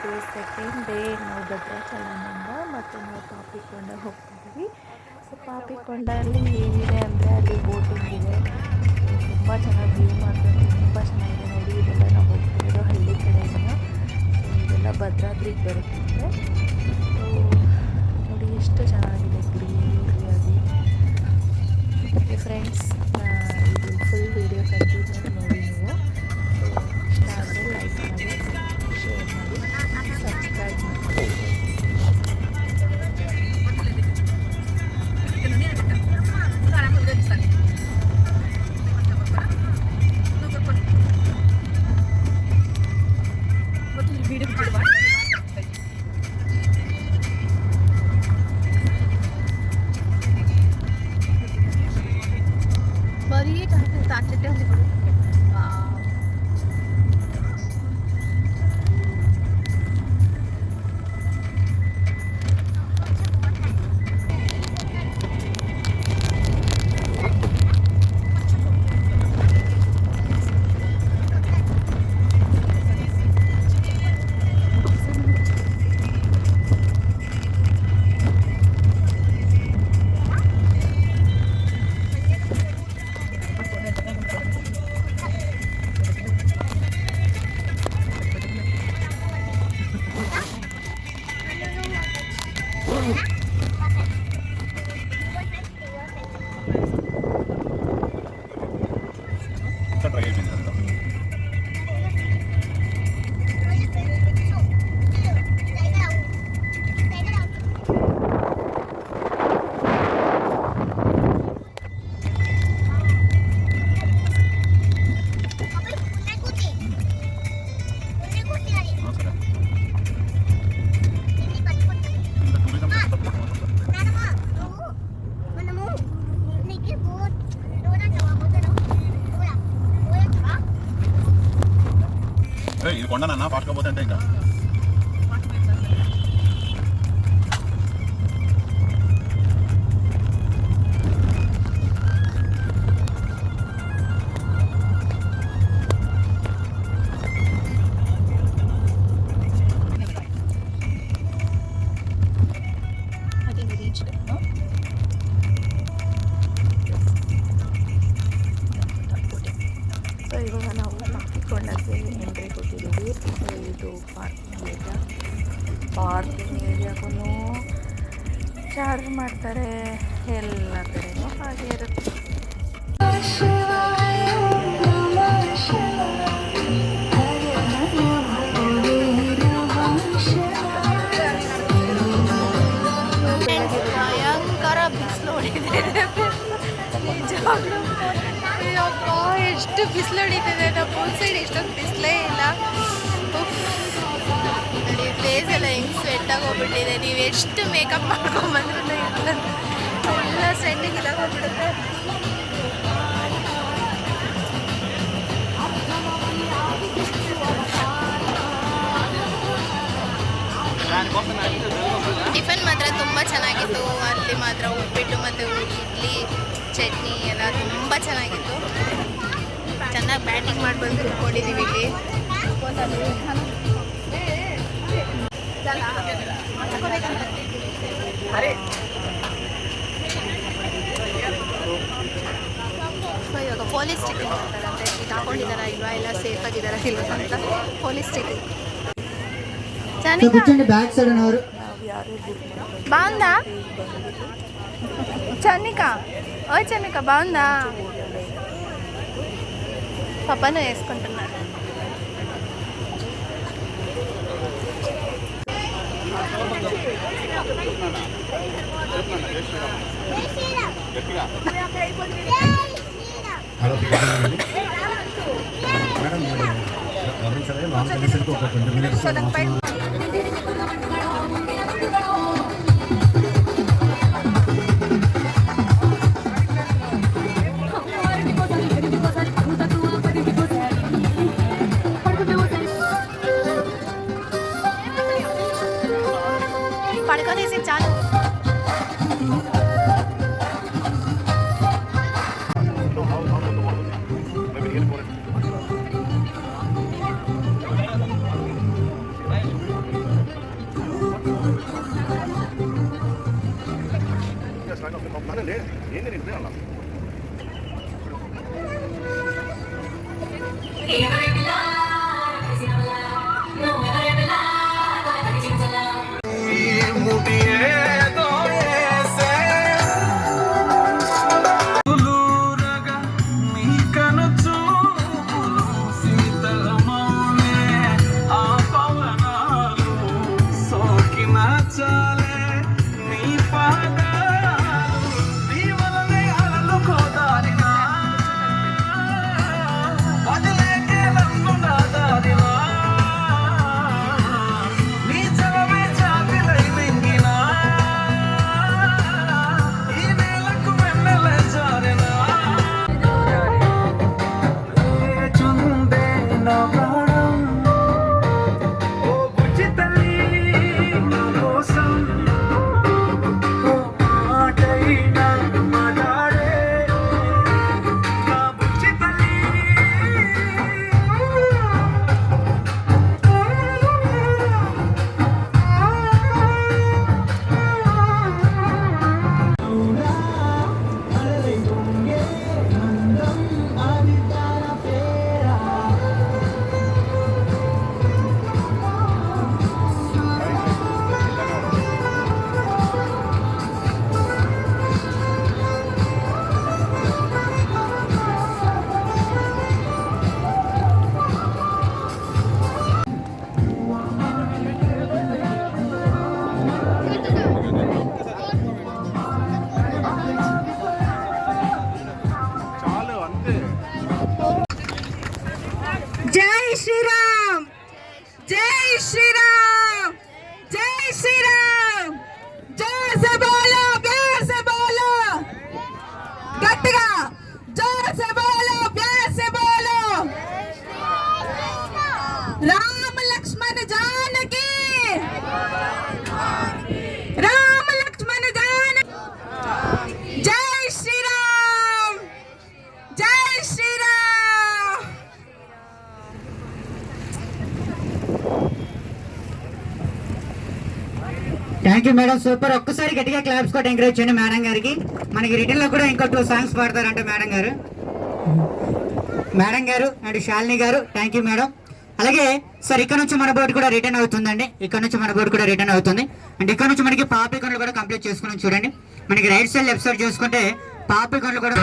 ಇವತ್ತು second day ನಾವು ಭದ್ರಾಚಲಮಿಂದ ಮತ್ತು ನಾವು ಪಾಪಿಕೊಂಡ ಹೋಗ್ತಿದ್ದೀವಿ. ಸೊ ಪಾಪಿಕೊಂಡಲ್ಲಿ ಏನಿದೆ ಅಂದರೆ ಅಲ್ಲಿ ಬೋಟಿಂಗ್ ಇದೆ. ಸೊ ತುಂಬ ಚೆನ್ನಾಗಿ ವ್ಯೂ ಮಾತ್ರ ತುಂಬ ಚೆನ್ನಾಗಿದೆ ನೋಡಿ. ಇದೆಲ್ಲ ನಾವು ಹೋಗ್ತಿರೋದು ಹಳ್ಳಿ ಕಡೆಯಿಂದ. ಸೊ ಇದೆಲ್ಲ ಭದ್ರಾದ್ರಿಗೆ ಬರುತ್ತೆ. ಸೊ ನೋಡಿ ಎಷ್ಟು ಚೆನ್ನಾಗಿದೆ ಗ್ರೀನರಿಯಾಗಿ. ಓಕೆ ಫ್ರೆಂಡ್ಸ್, ಇದು ಫುಲ್ ವಿಡಿಯೋ ಕಂಟಿನ್ಯೂ ನೋಡಿ ನೀವು. ಸೊ ಇಷ್ಟ ಆದರೆ ಲೈಕ್ ಮಾಡಿ, ಶೇರ್ ಮಾಡಿ, ಸಬ್ಸ್ಕ್ರೈಬ್ ಮಾಡಿ. ఇది కొండనన్నా ఫాస్ట్గా పోతే అంటే ఇంకా ಸೊ ಇವಾಗ ನಾವು ಪಾಪಿಕೊಂಡಕ್ಕೆ ಎಂಟ್ರಿ ಕೊಟ್ಟಿದ್ದೀವಿ. ಸೊ ಇದು ಪಾರ್ಕಿಂಗ್ ಏರಿಯಾಗೂ ಚಾರ್ಜ್ ಮಾಡ್ತಾರೆ, ಎಲ್ಲ ಕಡೆಯೂ ಹಾಗೆ ಇರುತ್ತೆ. ಭಯಂಕರ ಬಿಸಿಲು ಹೊಡಿತಿದೆ, ನಿಜವಾಗ್ಲೂ ಎಷ್ಟು ಬಿಸಿಲು ಹೊಡಿತಿದೆ. ನಮ್ಮ ಊರ್ ಸೈಡ್ ಎಷ್ಟೊಂದು ಬಿಸಿಲೇ ಇಲ್ಲ. ನೋಡಿ ಫೇಸ್ ಎಲ್ಲ ಹೆಂಗೆ ಸ್ವೆಟ್ ಆಗೋಗ್ಬಿಟ್ಟಿದೆ. ನೀವು ಎಷ್ಟು ಮೇಕಪ್ ಮಾಡ್ಕೊಂಬಂದ್ರೂ ಎಲ್ಲ ಸೆಂಡಿಗೆಲ್ಲ ಹೋಗ್ಬಿಡುತ್ತೆ. ಟಿಫನ್ ಮಾತ್ರ ತುಂಬ ಚೆನ್ನಾಗಿತ್ತು. ಅಲ್ಲಿ ಮಾತ್ರ ಉಪ್ಪಿಟ್ಟು ಮತ್ತು ಇಡ್ಲಿ ಚಟ್ನಿ ಎಲ್ಲ ತುಂಬ ಚೆನ್ನಾಗಿತ್ತು. ಚೆನ್ನಾಗಿ ಬ್ಯಾಟಿಂಗ್ ಮಾಡಿ ಬಂದು ಕೂತ್ಕೊಂಡಿದ್ದೀವಿ ಇಲ್ಲಿ. ಸೊ ಇವಾಗ ಪೊಲೀಸ್ ಚೆಕಿಂಗ್ ಮಾಡ್ತಾರಂತೆ. ಇದು ಹಾಕೊಂಡಿದ್ದಾರಾ ಇಲ್ವಾ, ಎಲ್ಲ ಸೇಫ್ ಆಗಿದ್ದಾರಾ ಇಲ್ವಾ ಅಂತ ಪೊಲೀಸ್ ಚೆಕಿಂಗ್. బాగుందా చన్నిక? ఓ చన్నిక బాగుందా? పప్పను వేసుకుంటున్నాడు. పడుకోనేసి చాలు. జై శ్రీరామ్ జై శ్రీరామ్ జై శ్రీరామ్ జోర్ సే బోలో ప్యార్ సే బోలో గట్టిగా జోర్ సే బోలో ప్యార్ సే బోలో రామ లక్ష్మణ జానకి రామ లక్ష్మణ జానకి జై శ్రీరామ్ జై Shriram thank you madam, super. ఒక్కసారి గట్టిగా క్లాప్స్ కూడా ఎంకరేజ్ చేయండి మేడం గారికి. మనకి రిటర్న్ లో కూడా ఇంకో 2 సాంగ్స్ పాడతారంట మేడం గారు. మేడం గారు అండ్ శాలిని గారు, థ్యాంక్ యూ మేడం. అలాగే సార్ ఇక్కడ నుంచి మన బోర్డు కూడా రిటర్న్ అవుతుందండి. ఇక్కడ నుంచి మన బోర్డు కూడా రిటర్న్ అవుతుంది. అండ్ ఇక్కడ నుంచి మనకి పాపికొండలు కూడా కంప్లీట్ చేసుకుని చూడండి. మనకి రైట్ సైడ్ లెఫ్ట్ సైడ్ చూసుకుంటే పాపికొండలు కూడా